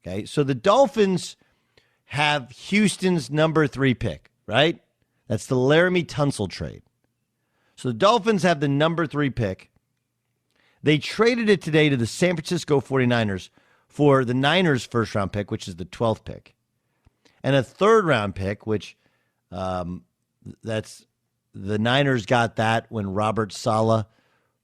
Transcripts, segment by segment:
Okay, so the Dolphins have Houston's number 3 pick, right? That's the Laramie Tunsil trade. So the Dolphins have the number 3 pick. They traded it today to the San Francisco 49ers for the Niners' first-round pick, which is the 12th pick, and a third-round pick, which that's the Niners got that when Robert Saleh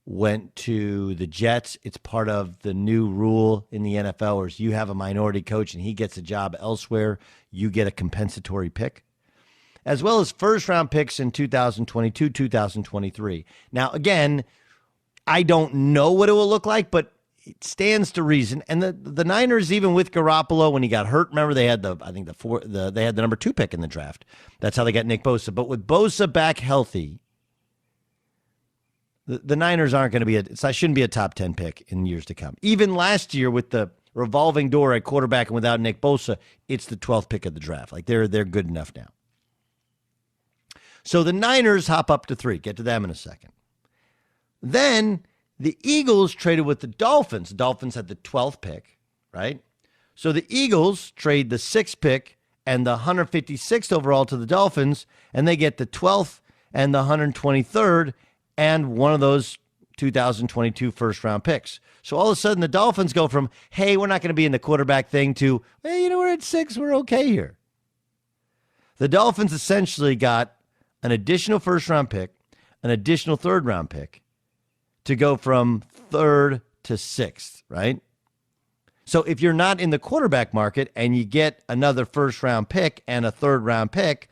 went to the Jets. It's part of the new rule in the NFL where you have a minority coach and he gets a job elsewhere, you get a compensatory pick, as well as first-round picks in 2022, 2023. Now, again, I don't know what it will look like, but it stands to reason. And the Niners, even with Garoppolo, when he got hurt, remember they had they had the number 2 pick in the draft. That's how they got Nick Bosa. But with Bosa back healthy, the Niners aren't going to be shouldn't be a top 10 pick in years to come. Even last year with the revolving door at quarterback and without Nick Bosa, it's the 12th pick of the draft. Like they're good enough now. So the Niners hop up to 3. Get to them in a second. Then the Eagles traded with the Dolphins. The Dolphins had the 12th pick, right? So the Eagles trade the 6th pick and the 156th overall to the Dolphins, and they get the 12th and the 123rd and one of those 2022 first-round picks. So all of a sudden the Dolphins go from, hey, we're not going to be in the quarterback thing to, hey, we're at 6, we're okay here. The Dolphins essentially got an additional first-round pick, an additional third-round pick, to go from 3rd to 6th, right? So if you're not in the quarterback market and you get another first-round pick and a third-round pick,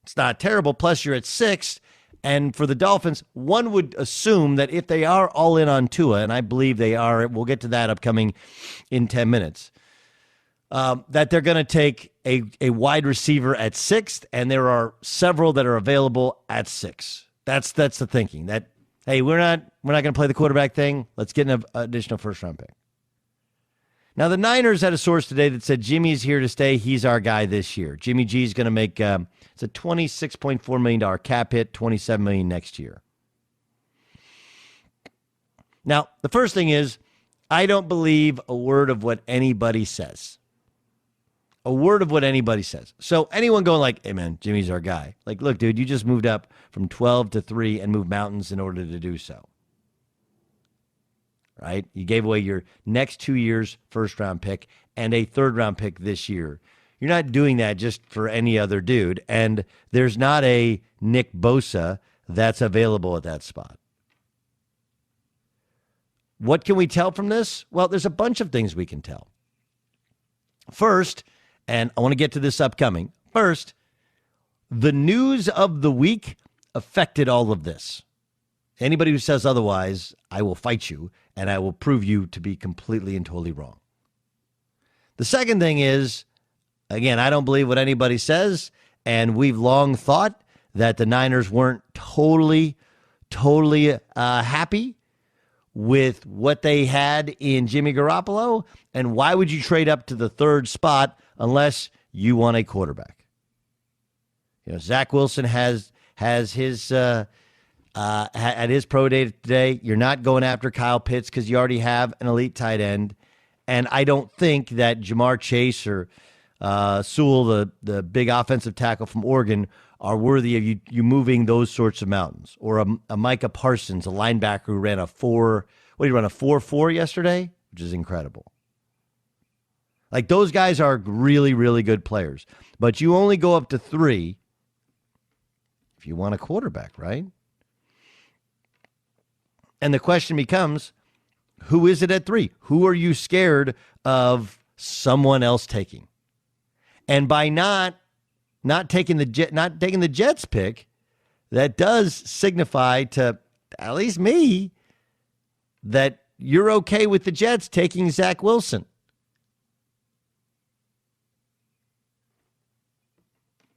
it's not terrible. Plus, you're at 6th. And for the Dolphins, one would assume that if they are all in on Tua, and I believe they are, we'll get to that upcoming in 10 minutes, that they're going to take a wide receiver at 6th, and there are several that are available at 6. That's the thinking. That, hey, we're not going to play the quarterback thing. Let's get an additional first-round pick. Now, the Niners had a source today that said Jimmy's here to stay. He's our guy this year. Jimmy G's going to make it's a $26.4 million cap hit, $27 million next year. Now, the first thing is I don't believe a word of what anybody says. A word of what anybody says. So anyone going like, hey, man, Jimmy's our guy. Like, look, dude, you just moved up from 12 to 3 and moved mountains in order to do so. Right? You gave away your next 2 years first-round pick and a third-round pick this year. You're not doing that just for any other dude. And there's not a Nick Bosa that's available at that spot. What can we tell from this? Well, there's a bunch of things we can tell. First, and I want to get to this upcoming. First, the news of the week affected all of this. Anybody who says otherwise, I will fight you, and I will prove you to be completely and totally wrong. The second thing is, again, I don't believe what anybody says, and we've long thought that the Niners weren't totally happy with what they had in Jimmy Garoppolo, and why would you trade up to the 3rd spot unless you want a quarterback? Zach Wilson has his at his pro day today. You're not going after Kyle Pitts because you already have an elite tight end, and I don't think that Jamar Chase or Sewell, the big offensive tackle from Oregon, are worthy of you moving those sorts of mountains. Or a Micah Parsons, a linebacker who ran a 4.4 yesterday, which is incredible. Like, those guys are really, really good players. But you only go up to 3 if you want a quarterback, right? And the question becomes, who is it at 3? Who are you scared of someone else taking? And by not taking the Jets pick, that does signify to at least me that you're okay with the Jets taking Zach Wilson.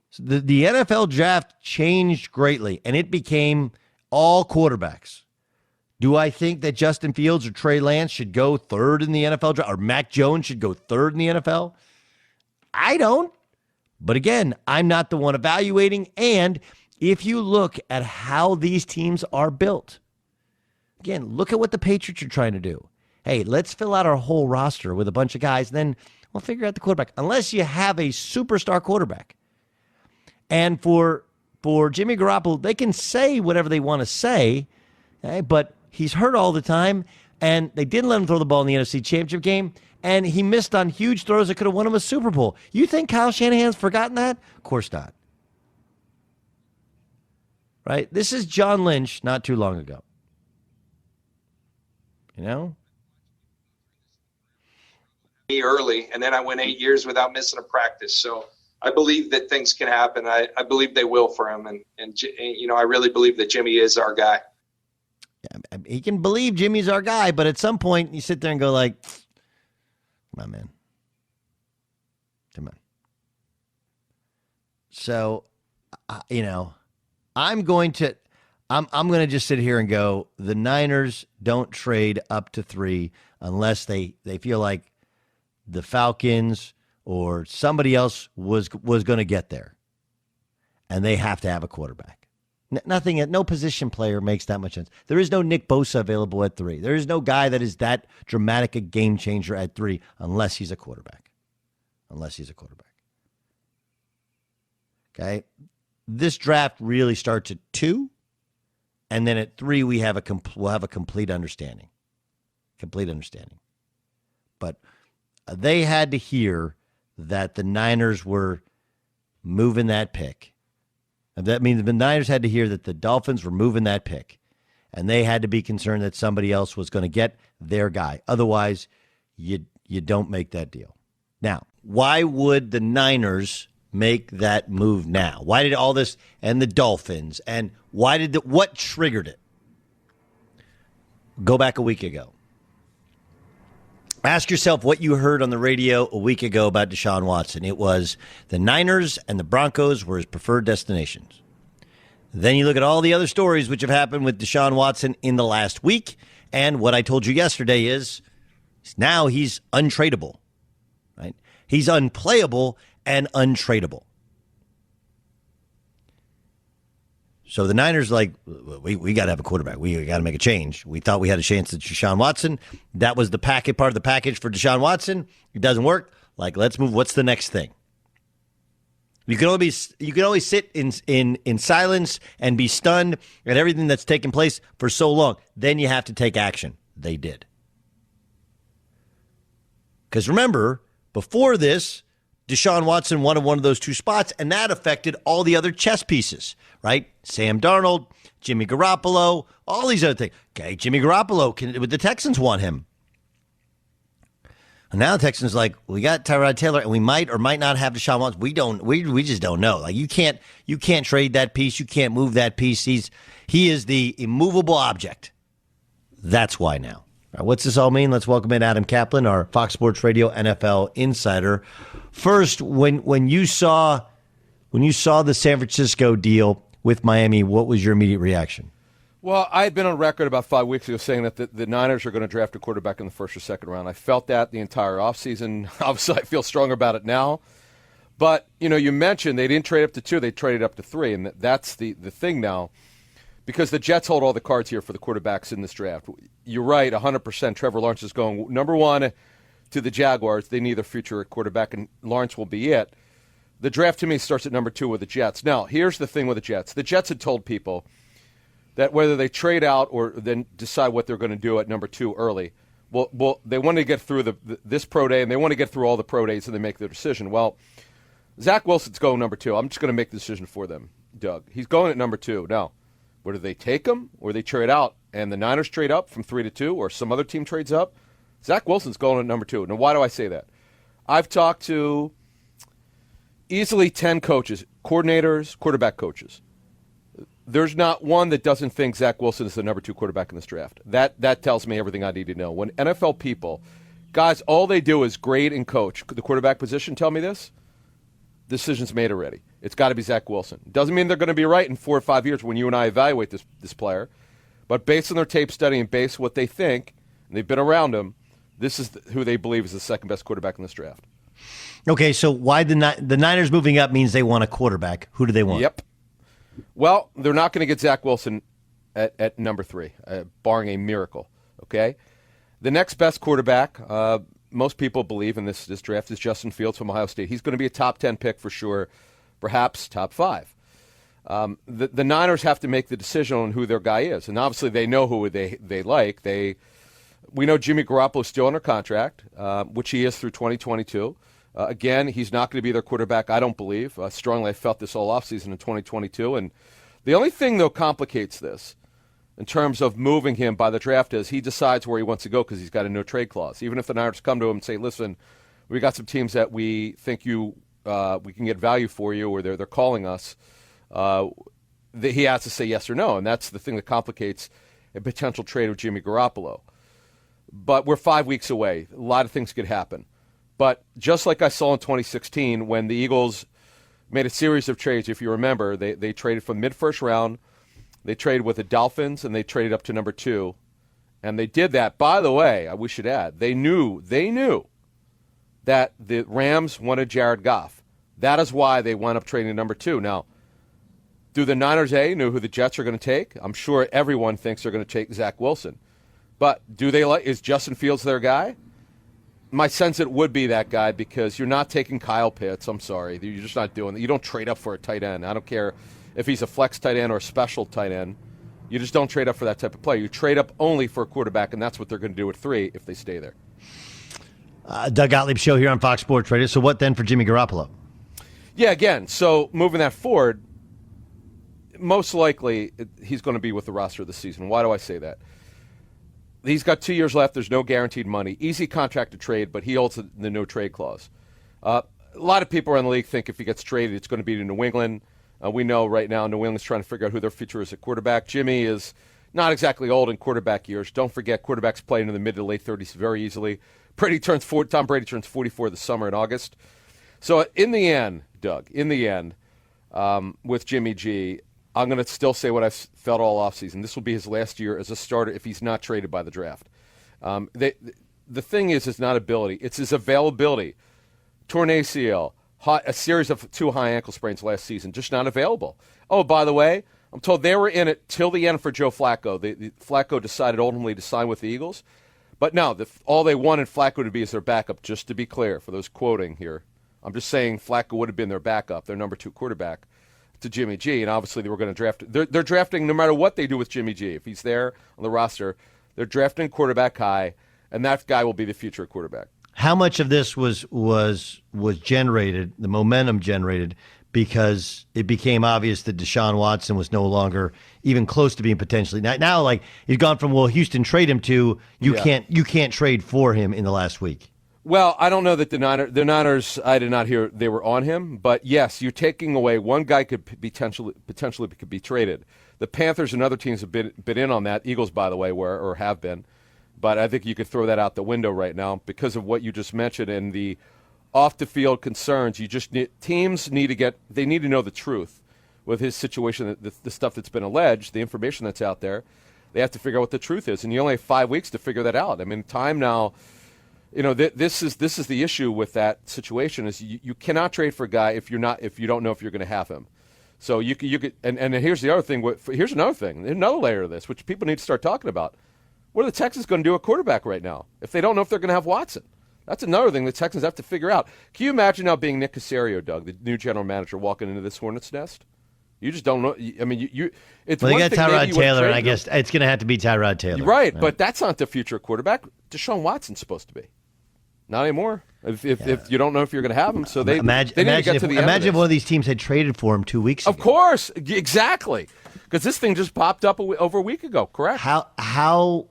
So the NFL draft changed greatly, and it became all quarterbacks. Do I think that Justin Fields or Trey Lance should go 3rd in the NFL draft, or Mac Jones should go 3rd in the NFL? I don't. But again, I'm not the one evaluating. And if you look at how these teams are built, again, look at what the Patriots are trying to do. Hey, let's fill out our whole roster with a bunch of guys. Then Well, figure out the quarterback. Unless you have a superstar quarterback. And for Jimmy Garoppolo, they can say whatever they want to say, okay, but he's hurt all the time, and they didn't let him throw the ball in the NFC Championship game, and he missed on huge throws that could have won him a Super Bowl. You think Kyle Shanahan's forgotten that? Of course not. Right? This is John Lynch not too long ago. You know? Early, and then I went 8 years without missing a practice. So I believe that things can happen. I believe they will for him. And you know, I really believe that Jimmy is our guy. Yeah, he can believe Jimmy's our guy, but at some point you sit there and go like, come on, man. Come on. So, you know, I'm going to just sit here and go, the Niners don't trade up to 3 unless they feel like the Falcons or somebody else was going to get there. And they have to have a quarterback. No position player makes that much sense. There is no Nick Bosa available at 3. There is no guy that is that dramatic a game changer at 3 unless he's a quarterback. Okay? This draft really starts at 2, and then at 3 we'll have a complete understanding. But they had to hear that the Niners were moving that pick. And that means the Niners had to hear that the Dolphins were moving that pick, and they had to be concerned that somebody else was going to get their guy. Otherwise, you don't make that deal. Now, why would the Niners make that move now? Why did all this, and the Dolphins, and what triggered it? Go back a week ago. Ask yourself what you heard on the radio a week ago about Deshaun Watson. It was the Niners and the Broncos were his preferred destinations. Then you look at all the other stories which have happened with Deshaun Watson in the last week, and what I told you yesterday is now he's untradeable, right? He's unplayable and untradeable. So the Niners, like, we got to have a quarterback. We got to make a change. We thought we had a chance at Deshaun Watson. That was the part of the package for Deshaun Watson. It doesn't work. Like, let's move. What's the next thing? You can only sit in silence and be stunned at everything that's taken place for so long. Then you have to take action. They did. Because remember, before this, Deshaun Watson wanted one of those 2 spots, and that affected all the other chess pieces, right? Sam Darnold, Jimmy Garoppolo, all these other things. Okay, Jimmy Garoppolo, would the Texans want him? And now the Texans like, we got Tyrod Taylor, and we might or might not have Deshaun Watson. We just don't know. Like, you can't trade that piece. You can't move that piece. He is the immovable object. That's why now. All right, what's this all mean? Let's welcome in Adam Kaplan, our Fox Sports Radio NFL insider. First, when you saw the San Francisco deal with Miami, what was your immediate reaction? Well, I had been on record about 5 weeks ago saying that the Niners are going to draft a quarterback in the first or second round. I felt that the entire offseason. Obviously, I feel stronger about it now. But, you know, you mentioned they didn't trade up to 2, they traded up to 3, and that's the thing now. Because the Jets hold all the cards here for the quarterbacks in this draft. You're right, 100%. Trevor Lawrence is going number 1 to the Jaguars. They need their future quarterback, and Lawrence will be it. The draft, to me, starts at number 2 with the Jets. Now, here's the thing with the Jets. The Jets had told people that whether they trade out or then decide what they're going to do at number 2 early, well, they want to get through this pro day, and they want to get through all the pro days, and they make their decision. Well, Zach Wilson's going number 2. I'm just going to make the decision for them, Doug. He's going at number 2. Now, whether they take him or they trade out, and the Niners trade up from 3 to 2, or some other team trades up, Zach Wilson's going at number 2. Now, why do I say that? I've talked to easily 10 coaches, coordinators, quarterback coaches. There's not one that doesn't think Zach Wilson is the number 2 quarterback in this draft. That tells me everything I need to know. When NFL people, guys, all they do is grade and coach the quarterback position, tell me this, decision's made already. It's got to be Zach Wilson. Doesn't mean they're going to be right in 4 or 5 years when you and I evaluate this player. But based on their tape study and based on what they think, and they've been around him, this is who they believe is the second best quarterback in this draft. Okay, so why the Niners moving up means they want a quarterback. Who do they want? Yep. Well, they're not going to get Zach Wilson at number 3, barring a miracle. Okay? The next best quarterback, most people believe in this draft is Justin Fields from Ohio State. He's going to be a top 10 pick for sure, perhaps top 5. The Niners have to make the decision on who their guy is, and obviously they know who they like. We know Jimmy Garoppolo's still under contract, which he is through 2022. Again, he's not going to be their quarterback, I don't believe. Strongly, I felt this all offseason in 2022. And the only thing, though, complicates this in terms of moving him by the draft is he decides where he wants to go because he's got a no-trade clause. Even if the Niners come to him and say, listen, we got some teams that we think we can get value for you, or they're calling us, he has to say yes or no. And that's the thing that complicates a potential trade of Jimmy Garoppolo. But we're 5 weeks away. A lot of things could happen. But just like I saw in 2016 when the Eagles made a series of trades, if you remember, they traded from mid-first round, they traded with the Dolphins, and they traded up to number 2. And they did that. By the way, we should add, they knew that the Rams wanted Jared Goff. That is why they wound up trading to number 2. Now, do the Niners know who the Jets are going to take? I'm sure everyone thinks they're going to take Zach Wilson. But is Justin Fields their guy? My sense it would be that guy because you're not taking Kyle Pitts. I'm sorry. You're just not doing that. You don't trade up for a tight end. I don't care if he's a flex tight end or a special tight end. You just don't trade up for that type of player. You trade up only for a quarterback, and that's what they're going to do at 3 if they stay there. Doug Gottlieb Show here on Fox Sports Radio. So what then for Jimmy Garoppolo? Yeah, again, so moving that forward, most likely he's going to be with the roster this season. Why do I say that? He's got 2 years left. There's no guaranteed money. Easy contract to trade, but he holds the no-trade clause. A lot of people around the league think if he gets traded, it's going to be to New England. We know right now New England's trying to figure out who their future is at quarterback. Jimmy is not exactly old in quarterback years. Don't forget, quarterbacks play into the mid to late 30s very easily. Tom Brady turns 44 this summer in August. So in the end, Doug, with Jimmy G, I'm going to still say what I've felt all offseason. This will be his last year as a starter if he's not traded by the draft. The thing is not ability. It's his availability. Torn ACL, a series of 2 high ankle sprains last season, just not available. Oh, by the way, I'm told they were in it till the end for Joe Flacco. Flacco decided ultimately to sign with the Eagles. But no, all they wanted Flacco to be is their backup, just to be clear, for those quoting here. I'm just saying Flacco would have been their backup, their number 2 quarterback to Jimmy G, and obviously they were going to draft. They're drafting no matter what they do with Jimmy G. If he's there on the roster, they're drafting quarterback high, and that guy will be the future quarterback. How much of this was generated, the momentum generated, because it became obvious that Deshaun Watson was no longer even close to being potentially now like he's gone from Houston trade him to you can't trade for him in the last week. Well, I don't know that the Niners, I did not hear they were on him, but yes, you're taking away one guy could potentially could be traded. The Panthers and other teams have been in on that. Eagles, by the way, were or have been, but I think you could throw that out the window right now because of what you just mentioned and the off the field concerns. Teams need to know the truth with his situation, the stuff that's been alleged, the information that's out there. They have to figure out what the truth is, and you only have 5 weeks to figure that out. I mean, time now. You know, this is the issue with that situation is you cannot trade for a guy if you don't know if you're going to have him. So you could and here's the other thing. Here's another thing, another layer of this, which people need to start talking about. What are the Texans going to do at quarterback right now if they don't know if they're going to have Watson? That's another thing the Texans have to figure out. Can you imagine now being Nick Caserio, Doug, the new general manager, walking into this hornet's nest? You just don't know. I mean, it's well, one they got thing Tyrod Taylor, and I guess it's going to have to be Tyrod Taylor. Right, but that's not the future quarterback. Deshaun Watson's supposed to be. Not anymore. If you don't know if you're going to have him, so they need to get to the end if one of these teams had traded for him 2 weeks ago. Of course, exactly, because this thing just popped up over a week ago. Correct. How's the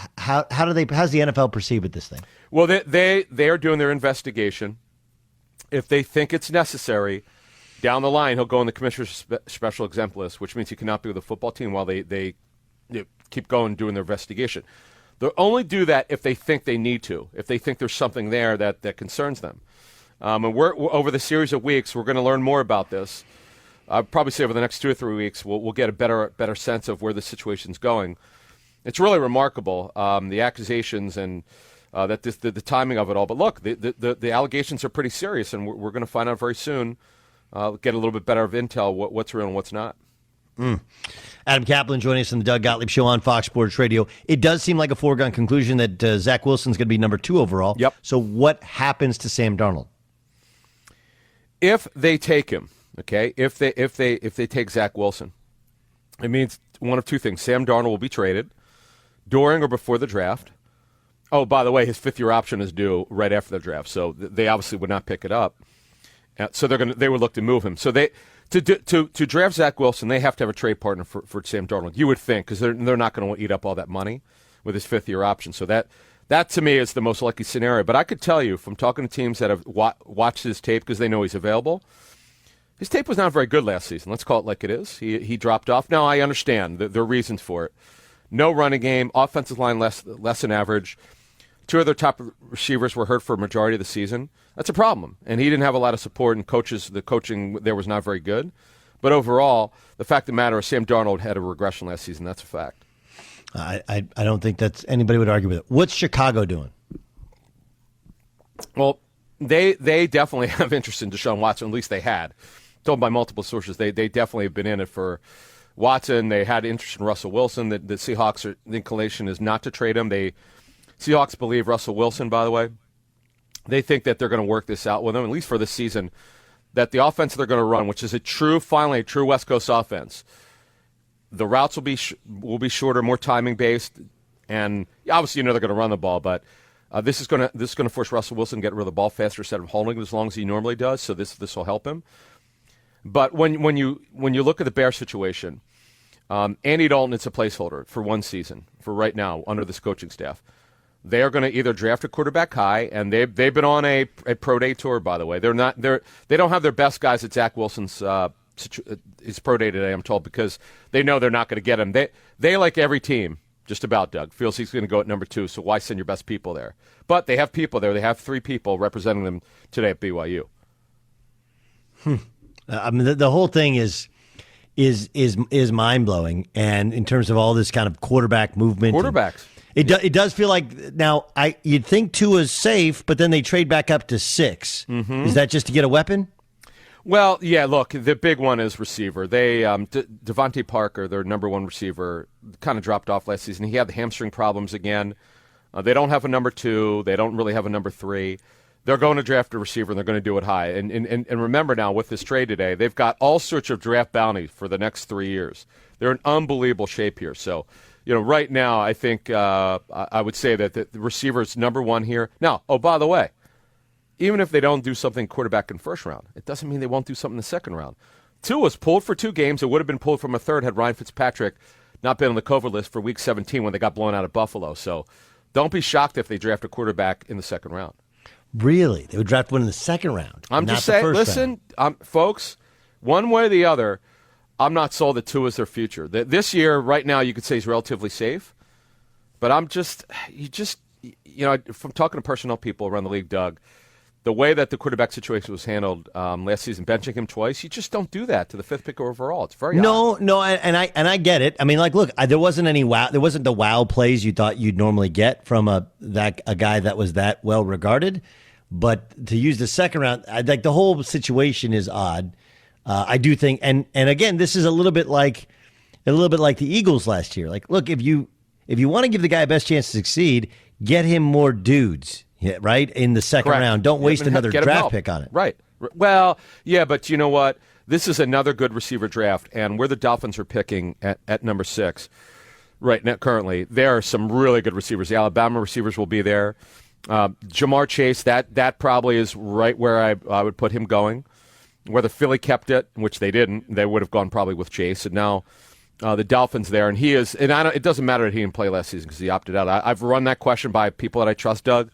NFL perceive with this thing? Well, they are doing their investigation. If they think it's necessary, down the line he'll go on the commissioner's special exempt list, which means he cannot be with the football team while they keep going doing their investigation. They'll only do that if they think they need to, if they think there's something there that concerns them. And we're over the series of weeks, we're going to learn more about this. I'd probably say over the next 2 or 3 weeks, we'll get a better sense of where the situation's going. It's really remarkable, the accusations and that the timing of it all. But look, the allegations are pretty serious, and we're going to find out very soon. Get a little bit better of intel what's real and what's not. Adam Kaplan joining us on the Doug Gottlieb Show on Fox Sports Radio. It does seem like a foregone conclusion that Zach Wilson's going to be number 2 overall. Yep. So what happens to Sam Darnold? If they take him, okay, if they take Zach Wilson, it means one of two things. Sam Darnold will be traded during or before the draft. Oh, by the way, his 5th-year option is due right after the draft, so they obviously would not pick it up. So they would look to move him. So to draft Zach Wilson, they have to have a trade partner for Sam Darnold. You would think, because they're not going to eat up all that money with his 5th-year option. So that to me is the most likely scenario. But I could tell you from talking to teams that have watched his tape because they know he's available, his tape was not very good last season. Let's call it like it is. He dropped off. Now I understand there are reasons for it. No running game, offensive line less than average. 2 of their top receivers were hurt for a majority of the season. That's a problem. And he didn't have a lot of support, and the coaching there was not very good. But overall, the fact of the matter is Sam Darnold had a regression last season. That's a fact. I don't think that's anybody would argue with it. What's Chicago doing? Well, they definitely have interest in Deshaun Watson. At least they had. Told by multiple sources, they definitely have been in it for Watson. They had interest in Russell Wilson. The Seahawks, the inclination is not to trade him. Seahawks believe Russell Wilson, by the way. They think that they're going to work this out with him, at least for this season, that the offense they're going to run, which is finally a true West Coast offense, the routes will be shorter, more timing-based, and obviously they're going to run the ball, but this is going to force Russell Wilson to get rid of the ball faster instead of holding it as long as he normally does, so this will help him. But when you look at the Bears situation, Andy Dalton is a placeholder for one season, for right now, under this coaching staff. They are going to either draft a quarterback high, and they've been on a pro day tour. By the way, they don't have their best guys at Zach Wilson's his pro day today. I'm told because they know they're not going to get him. They like every team, just about Doug feels he's going to go at number 2. So why send your best people there? But they have people there. They have 3 people representing them today at BYU. I mean, the whole thing is mind blowing, and in terms of all this kind of quarterback movement, quarterbacks. It does feel like now you'd think Tua's safe, but then they trade back up to 6. Mm-hmm. Is that just to get a weapon? Well, yeah. Look, the big one is receiver. They Devontae Parker, their number 1 receiver, kind of dropped off last season. He had the hamstring problems again. They don't have a number 2. They don't really have a number 3. They're going to draft a receiver, and they're going to do it high. And remember now, with this trade today, they've got all sorts of draft bounty for the next 3 years. They're in unbelievable shape here. So, right now, I think I would say that the receiver is number 1 here. Now, by the way, even if they don't do something quarterback in first round, it doesn't mean they won't do something in the second round. Tua was pulled for 2 games. It would have been pulled from a third had Ryan Fitzpatrick not been on the COVID list for Week 17 when they got blown out of Buffalo. So don't be shocked if they draft a quarterback in the second round. Really? They would draft one in the second round? I'm just saying, listen, folks, one way or the other, I'm not sold that Tua is their future. This year, right now, you could say he's relatively safe. But from talking to personnel people around the league, Doug, the way that the quarterback situation was handled last season, benching him twice, you just don't do that to the 5th pick overall. It's very odd. No, and I get it. I mean, look, there wasn't the wow plays you thought you'd normally get from a guy that was that well regarded. But to use the second round, the whole situation is odd. I do think, and again, this is a little bit like the Eagles last year. Like, look, if you want to give the guy a best chance to succeed, get him more dudes. Yeah, right, in the second round. Don't waste another draft pick on it. Right. Well, yeah, but you know what? This is another good receiver draft, and where the Dolphins are picking at number 6 right now currently, there are some really good receivers. The Alabama receivers will be there. Jamar Chase, that probably is right where I would put him going. Whether Philly kept it, which they didn't, they would have gone probably with Chase. And now the Dolphins there, and he is. And it doesn't matter that he didn't play last season because he opted out. I've run that question by people that I trust, Doug.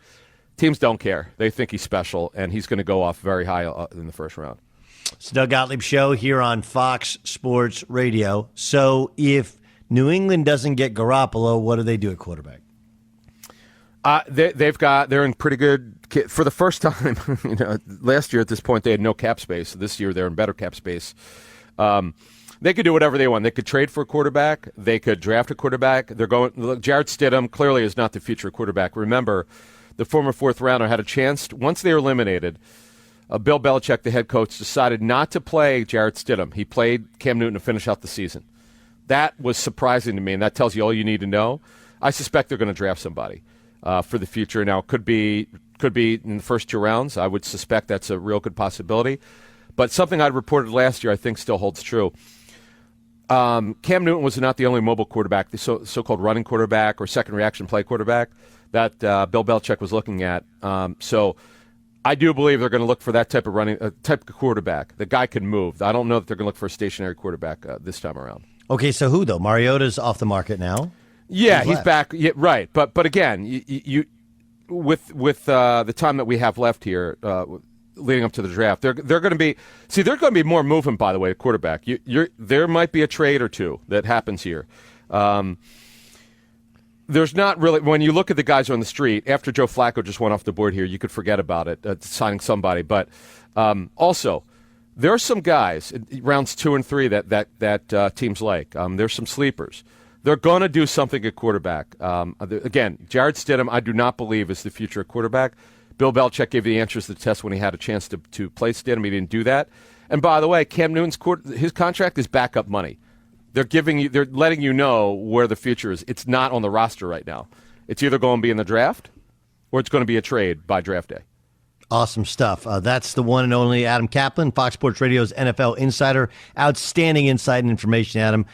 Teams don't care. They think he's special, and he's going to go off very high in the first round. It's the Doug Gottlieb Show here on Fox Sports Radio. So if New England doesn't get Garoppolo, what do they do at quarterback? They're in pretty good for the first time. Last year at this point they had no cap space. This year they're in better cap space. They could do whatever they want. They could trade for a quarterback. They could draft a quarterback. Jarrett Stidham clearly is not the future quarterback. Remember, the former 4th rounder had a chance once they were eliminated. Bill Belichick, the head coach, decided not to play Jarrett Stidham. He played Cam Newton to finish out the season. That was surprising to me, and that tells you all you need to know. I suspect they're going to draft somebody for the future. Now, it could be in the first 2 rounds. I would suspect that's a real good possibility. But something I reported last year I think still holds true. Cam Newton was not the only mobile quarterback, the so-called running quarterback or second reaction play quarterback that Bill Belichick was looking at. So I do believe they're going to look for that type of quarterback. The guy can move. I don't know that they're going to look for a stationary quarterback this time around. Okay, so who though? Mariota's off the market now. Yeah, he's back. Yeah, right. But again, you with the time that we have left here. Leading up to the draft, they're going to be more movement. By the way, at quarterback, there might be a trade or two that happens here. There's not really, when you look at the guys on the street after Joe Flacco just went off the board here, you could forget about it, signing somebody. But also, there are some guys in rounds 2 and 3 that teams like. There's some sleepers. They're going to do something at quarterback. Again, Jarrett Stidham, I do not believe is the future at quarterback. Bill Belichick gave the answers to the test when he had a chance to play Stidham. He didn't do that. And by the way, Cam Newton's his contract is backup money. They're letting you know where the future is. It's not on the roster right now. It's either going to be in the draft or it's going to be a trade by draft day. Awesome stuff. That's the one and only Adam Kaplan, Fox Sports Radio's NFL insider. Outstanding insight and information, Adam.